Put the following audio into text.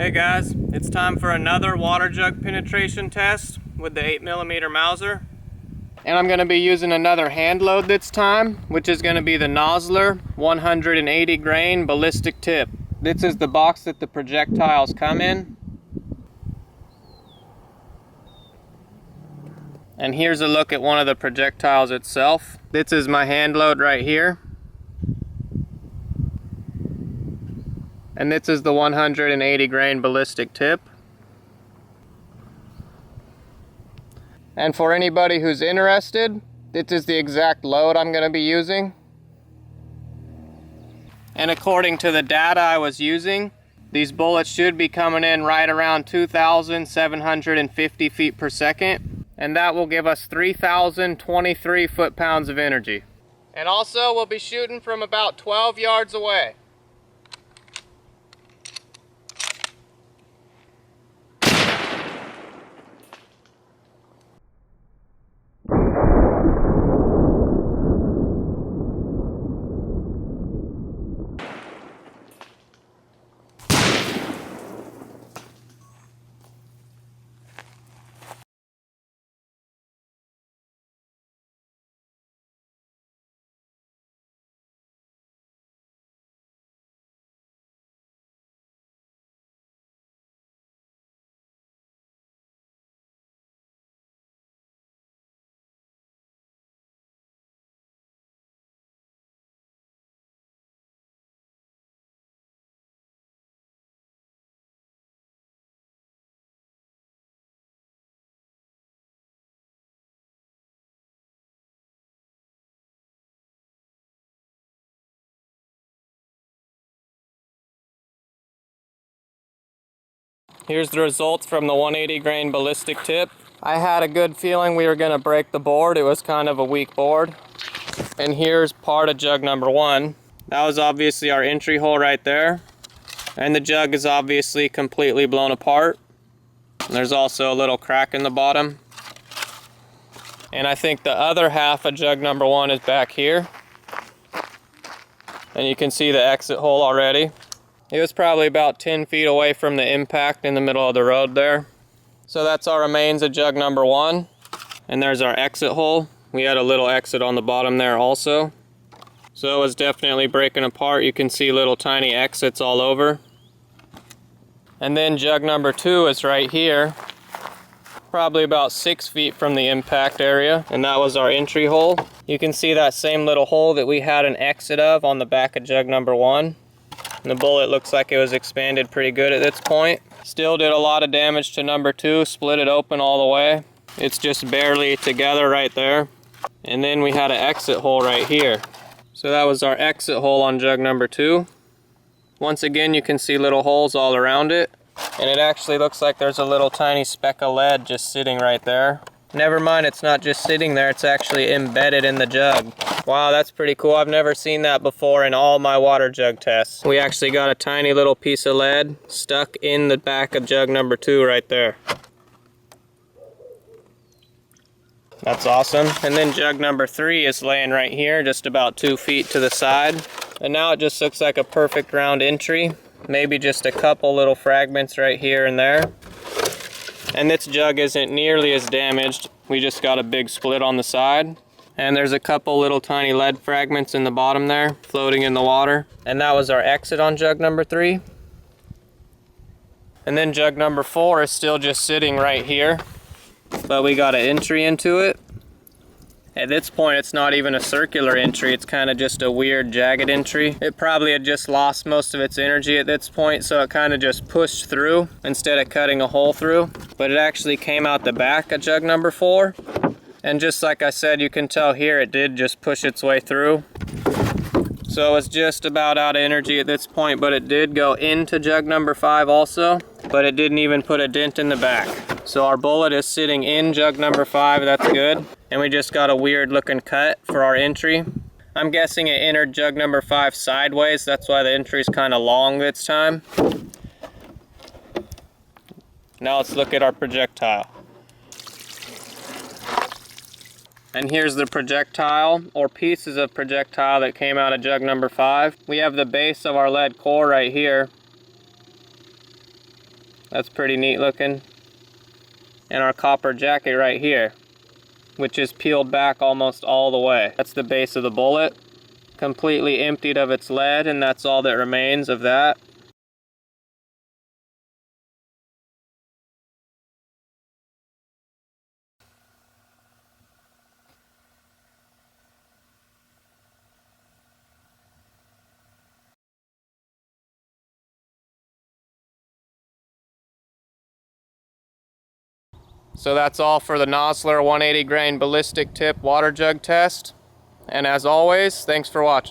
Hey guys, it's time for another water jug penetration test with the 8mm Mauser. And I'm going to be using another hand load this time, which is going to be the Nosler 180 grain ballistic tip. This is the box that the projectiles come in. And here's a look at one of the projectiles itself. This is my hand load right here. And this is the 180 grain ballistic tip. And for anybody who's interested, this is the exact load I'm going to be using. And according to the data I was using, these bullets should be coming in right around 2,750 feet per second. And that will give us 3,023 foot-pounds of energy. And also, we'll be shooting from about 12 yards away. Here's the results from the 180 grain ballistic tip. I had a good feeling we were going to break the board. It was kind of a weak board. And here's part of jug number one. That was obviously our entry hole right there. And the jug is obviously completely blown apart. And there's also a little crack in the bottom. And I think the other half of jug number one is back here. And you can see the exit hole already. It was probably about 10 feet away from the impact in the middle of the road there. So that's our remains of jug number one. And there's our exit hole. We had a little exit on the bottom there also. So it was definitely breaking apart. You can see little tiny exits all over. And then jug number two is right here. Probably about 6 feet from the impact area. And that was our entry hole. You can see that same little hole that we had an exit of on the back of jug number one. And the bullet looks like it was expanded pretty good at this point. Still did a lot of damage to number two, split it open all the way. It's just barely together right there. And then we had an exit hole right here. So that was our exit hole on jug number two. Once again, you can see little holes all around it. And it actually looks like there's a little tiny speck of lead just sitting right there. Never mind, it's not just sitting there, it's actually embedded in the jug. Wow, that's pretty cool. I've never seen that before in all my water jug tests. We actually got a tiny little piece of lead stuck in the back of jug number two right there. That's awesome. And then jug number three is laying right here, just about 2 feet to the side. And now it just looks like a perfect round entry. Maybe just a couple little fragments right here and there. And this jug isn't nearly as damaged. We just got a big split on the side. And there's a couple little tiny lead fragments in the bottom there, floating in the water. And that was our exit on jug number three. And then jug number four is still just sitting right here. But we got an entry into it. At this point, it's not even a circular entry. It's kind of just a weird jagged entry. It probably had just lost most of its energy at this point, so it kind of just pushed through instead of cutting a hole through. But it actually came out the back of jug number four. And just like I said, you can tell here it did just push its way through. So it was just about out of energy at this point, but it did go into jug number five also. But it didn't even put a dent in the back. So our bullet is sitting in jug number five, that's good. And we just got a weird looking cut for our entry. I'm guessing it entered jug number five sideways, that's why the entry is kind of long this time. Now let's look at our projectile. And here's the projectile, or pieces of projectile that came out of jug number five. We have the base of our lead core right here. That's pretty neat looking. And our copper jacket right here, which is peeled back almost all the way. That's the base of the bullet, completely emptied of its lead, and that's all that remains of that. So that's all for the Nosler 180 grain ballistic tip water jug test. And as always, thanks for watching.